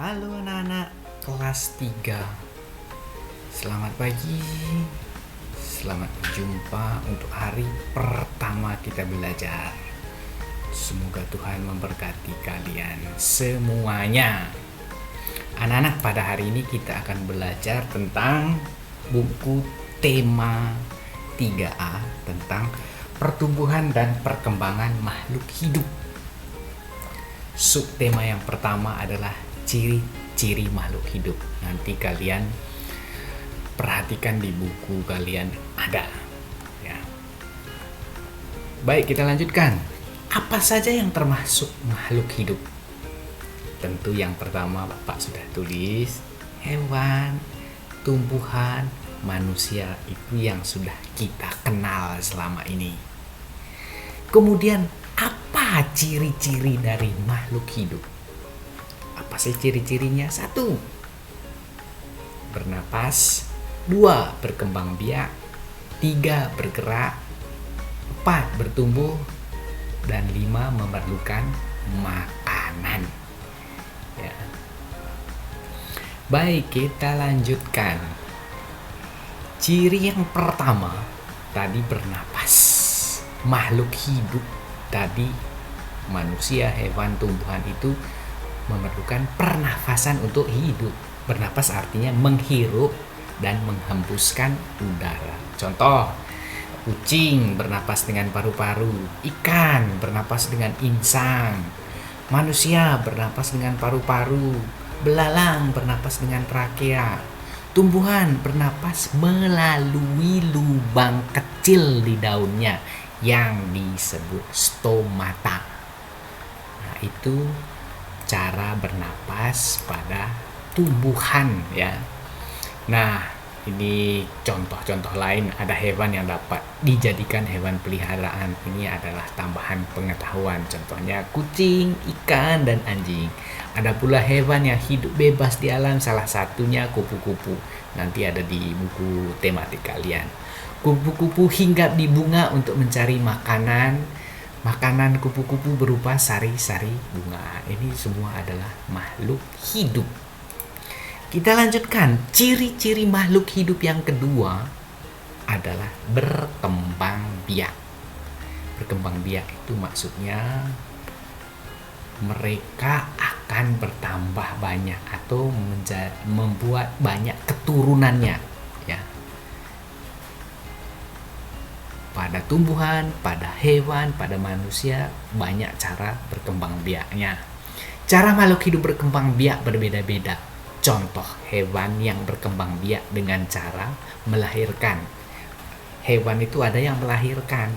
Halo anak-anak kelas 3. Selamat pagi. Selamat berjumpa untuk hari pertama kita belajar. Semoga Tuhan memberkati kalian semuanya. Anak-anak, pada hari ini kita akan belajar tentang buku tema 3A tentang pertumbuhan dan perkembangan makhluk hidup. Subtema yang pertama adalah ciri-ciri makhluk hidup. Nanti kalian perhatikan di buku kalian ada ya. Baik, kita lanjutkan. Apa saja yang termasuk makhluk hidup? Tentu yang pertama Bapak sudah tulis, hewan, tumbuhan, manusia, itu yang sudah kita kenal selama ini. Kemudian apa ciri-ciri dari makhluk hidup? Apa sih ciri-cirinya? 1. Bernapas. 2. Berkembang biak. 3. Bergerak. 4. Bertumbuh. Dan 5. Memerlukan makanan. Ya. Baik, kita lanjutkan. Ciri yang pertama tadi bernapas. Makhluk hidup tadi, manusia, hewan, tumbuhan itu memerlukan pernafasan untuk hidup. Bernapas artinya menghirup dan menghembuskan udara. Contoh, kucing bernapas dengan paru-paru, ikan bernapas dengan insang, manusia bernapas dengan paru-paru, belalang bernapas dengan trakea, tumbuhan bernapas melalui lubang kecil di daunnya yang disebut stomata. Nah, itu cara bernapas pada tumbuhan ya. Nah, ini contoh-contoh lain. Ada hewan yang dapat dijadikan hewan peliharaan. Ini adalah tambahan pengetahuan. Contohnya kucing, ikan, dan anjing. Ada pula hewan yang hidup bebas di alam, salah satunya kupu-kupu. Nanti ada di buku tematik kalian. Kupu-kupu hinggap di bunga untuk mencari makanan. Makanan kupu-kupu berupa sari-sari bunga. Ini semua adalah makhluk hidup. Kita lanjutkan. Ciri-ciri makhluk hidup yang kedua adalah berkembang biak. Berkembang biak itu maksudnya mereka akan bertambah banyak atau membuat banyak keturunannya ya. Pada tumbuhan, pada hewan, pada manusia banyak cara berkembang biaknya. Cara makhluk hidup berkembang biak berbeda-beda. Contoh hewan yang berkembang biak dengan cara melahirkan. Hewan itu ada yang melahirkan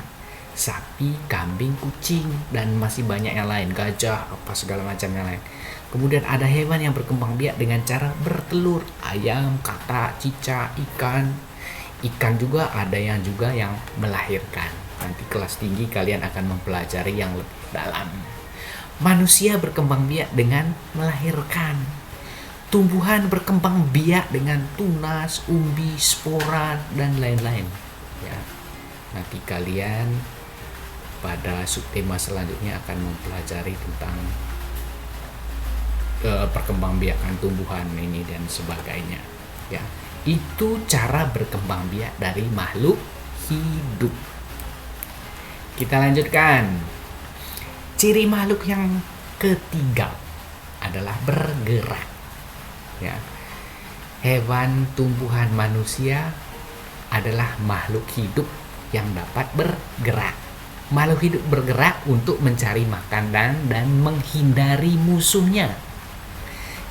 sapi, kambing, kucing, dan masih banyak yang lain, gajah, apa segala macam yang lain. Kemudian ada hewan yang berkembang biak dengan cara bertelur, ayam, katak, cicak, ikan. Ikan juga ada yang melahirkan. Nanti kelas tinggi kalian akan mempelajari yang lebih dalam. Manusia berkembang biak dengan melahirkan. Tumbuhan berkembang biak dengan tunas, umbi, spora, dan lain-lain. Ya. Nanti kalian pada subtema selanjutnya akan mempelajari tentang perkembangbiakan tumbuhan ini dan sebagainya. Ya. Itu cara berkembang biak dari makhluk hidup. Kita lanjutkan. Ciri makhluk yang ketiga adalah bergerak. Ya. Hewan, tumbuhan, manusia adalah makhluk hidup yang dapat bergerak. Makhluk hidup bergerak untuk mencari makanan dan menghindari musuhnya.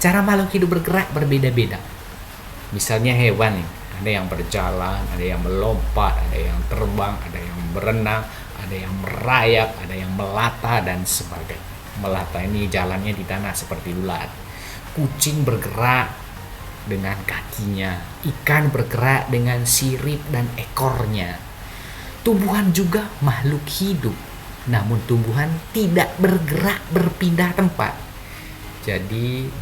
Cara makhluk hidup bergerak berbeda-beda. Misalnya hewan nih, ada yang berjalan, ada yang melompat, ada yang terbang, ada yang berenang, ada yang merayap, ada yang melata, dan sebagainya. Melata ini jalannya di tanah seperti ular. Kucing bergerak dengan kakinya, ikan bergerak dengan sirip dan ekornya. Tumbuhan juga makhluk hidup, namun tumbuhan tidak bergerak berpindah tempat. Jadi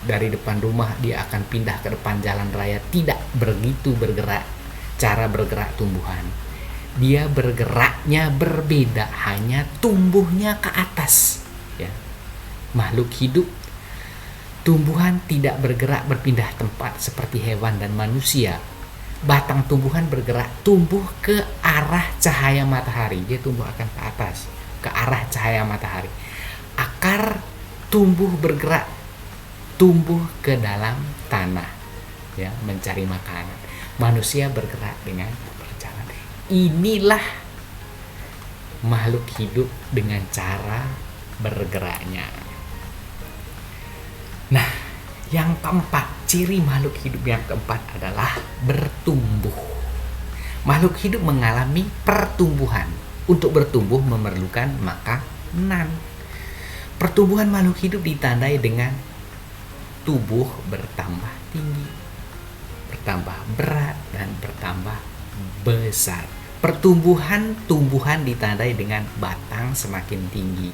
dari depan rumah dia akan pindah ke depan jalan raya, tidak begitu bergerak. Cara bergerak tumbuhan, dia bergeraknya berbeda, hanya tumbuhnya ke atas ya. makhluk hidup. Tumbuhan tidak bergerak berpindah tempat seperti hewan dan manusia. Batang tumbuhan bergerak, tumbuh ke arah cahaya matahari. Dia tumbuh akan ke atas, ke arah cahaya matahari. Akar tumbuh bergerak, tumbuh ke dalam tanah, ya, mencari makanan. Manusia bergerak dengan berjalan. Inilah makhluk hidup dengan cara bergeraknya. Nah, yang keempat, ciri makhluk hidup yang keempat adalah bertumbuh. Makhluk hidup mengalami pertumbuhan. Untuk bertumbuh memerlukan makanan. Pertumbuhan makhluk hidup ditandai dengan tubuh bertambah tinggi, bertambah berat, dan bertambah besar. Pertumbuhan tumbuhan ditandai dengan batang semakin tinggi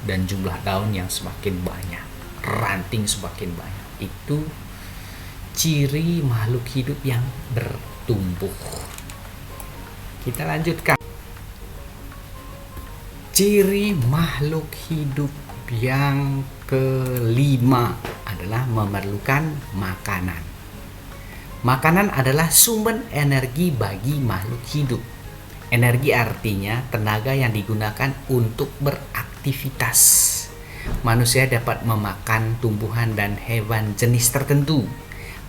dan jumlah daun yang semakin banyak, ranting semakin banyak. Itu ciri makhluk hidup yang bertumbuh. Kita lanjutkan. Ciri makhluk hidup yang kelima adalah memerlukan makanan. Makanan adalah sumber energi bagi makhluk hidup. Energi artinya tenaga yang digunakan untuk beraktivitas. Manusia dapat memakan tumbuhan dan hewan jenis tertentu.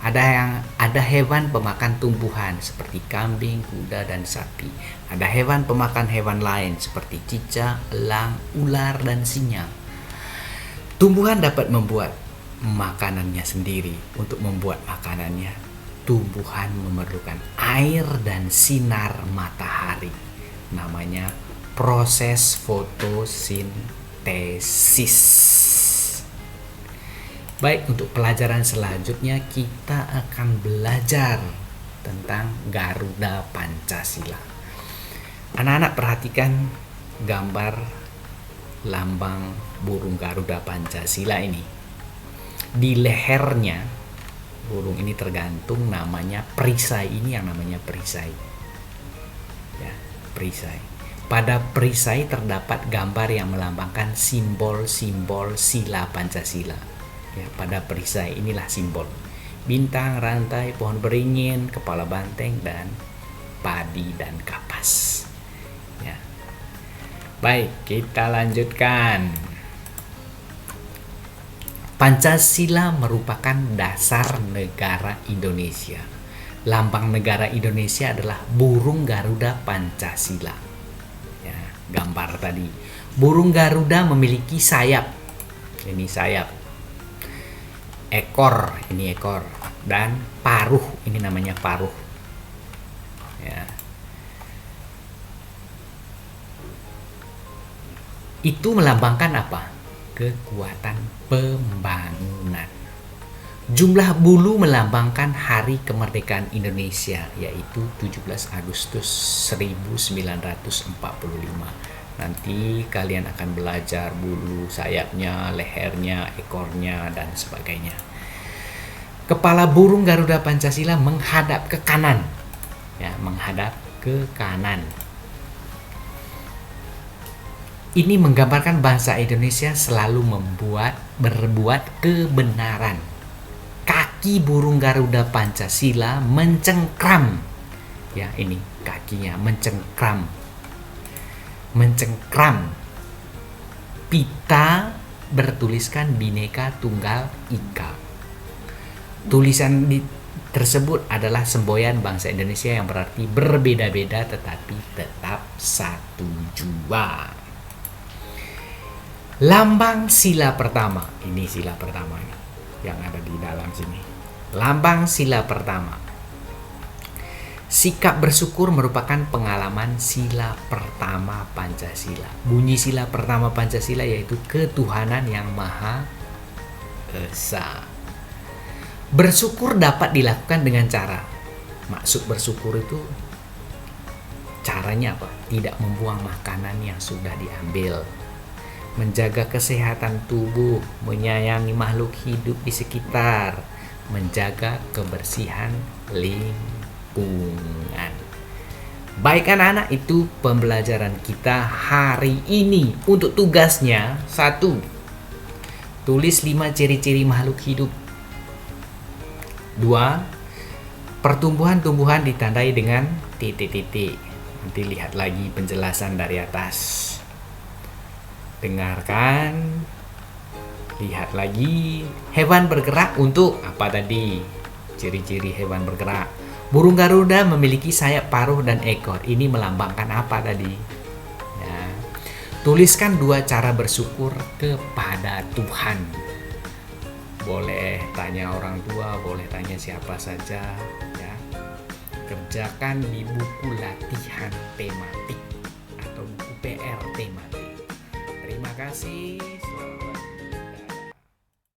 Ada hewan pemakan tumbuhan seperti kambing, kuda, dan sapi. Ada hewan pemakan hewan lain seperti cicak, elang, ular, dan singa. Tumbuhan dapat membuat makanannya sendiri. Untuk membuat makanannya, tumbuhan memerlukan air dan sinar matahari. Namanya proses fotosintesis. Baik, untuk pelajaran selanjutnya kita akan belajar tentang Garuda Pancasila. Anak-anak perhatikan gambar lambang burung Garuda Pancasila ini. Di lehernya burung ini tergantung namanya perisai, ini yang namanya perisai. Ya, perisai. Pada perisai terdapat gambar yang melambangkan simbol-simbol sila Pancasila. Ya, pada perisai inilah simbol bintang, rantai, pohon beringin, kepala banteng, dan padi dan kapas. Ya. Baik, kita lanjutkan. Pancasila merupakan dasar negara Indonesia. Lambang negara Indonesia adalah burung Garuda Pancasila. Ya, gambar tadi. Burung Garuda memiliki sayap. Ini sayap. Ekor, ini ekor, dan paruh, ini namanya paruh. Ya. Itu melambangkan apa? Kekuatan pembangunan. Jumlah bulu melambangkan hari kemerdekaan Indonesia, yaitu 17 Agustus 1945. Nanti kalian akan belajar bulu sayapnya, lehernya, ekornya, dan sebagainya. Kepala burung Garuda Pancasila menghadap ke kanan. Ya, menghadap ke kanan. Ini menggambarkan bangsa Indonesia selalu berbuat kebenaran. Kaki burung Garuda Pancasila mencengkram. Ya, ini kakinya mencengkram. Pita bertuliskan Bhinneka Tunggal Ika. Tulisan tersebut adalah semboyan bangsa Indonesia yang berarti berbeda-beda tetapi tetap satu jua. Lambang sila pertama, ini sila pertama yang ada di dalam sini. Lambang sila pertama. Sikap bersyukur merupakan pengalaman sila pertama Pancasila. Bunyi sila pertama Pancasila yaitu ketuhanan yang Maha Esa. Bersyukur dapat dilakukan dengan cara. Maksud bersyukur itu caranya apa? Tidak membuang makanan yang sudah diambil. Menjaga kesehatan tubuh, menyayangi makhluk hidup di sekitar, menjaga kebersihan lingkungan. Baik anak-anak, itu pembelajaran kita hari ini. Untuk tugasnya, 1. Tulis 5 ciri-ciri makhluk hidup. 2. Pertumbuhan-tumbuhan ditandai dengan titik-titik. Nanti lihat lagi penjelasan dari atas. Dengarkan. Lihat lagi. Hewan bergerak untuk apa tadi? Ciri-ciri hewan bergerak. Burung Garuda memiliki sayap paruh dan ekor. Ini melambangkan apa tadi? Ya. Tuliskan 2 cara bersyukur kepada Tuhan. Boleh tanya orang tua, boleh tanya siapa saja, ya. Kerjakan di buku latihan tematik atau buku PR tematik. Terima kasih. Selamat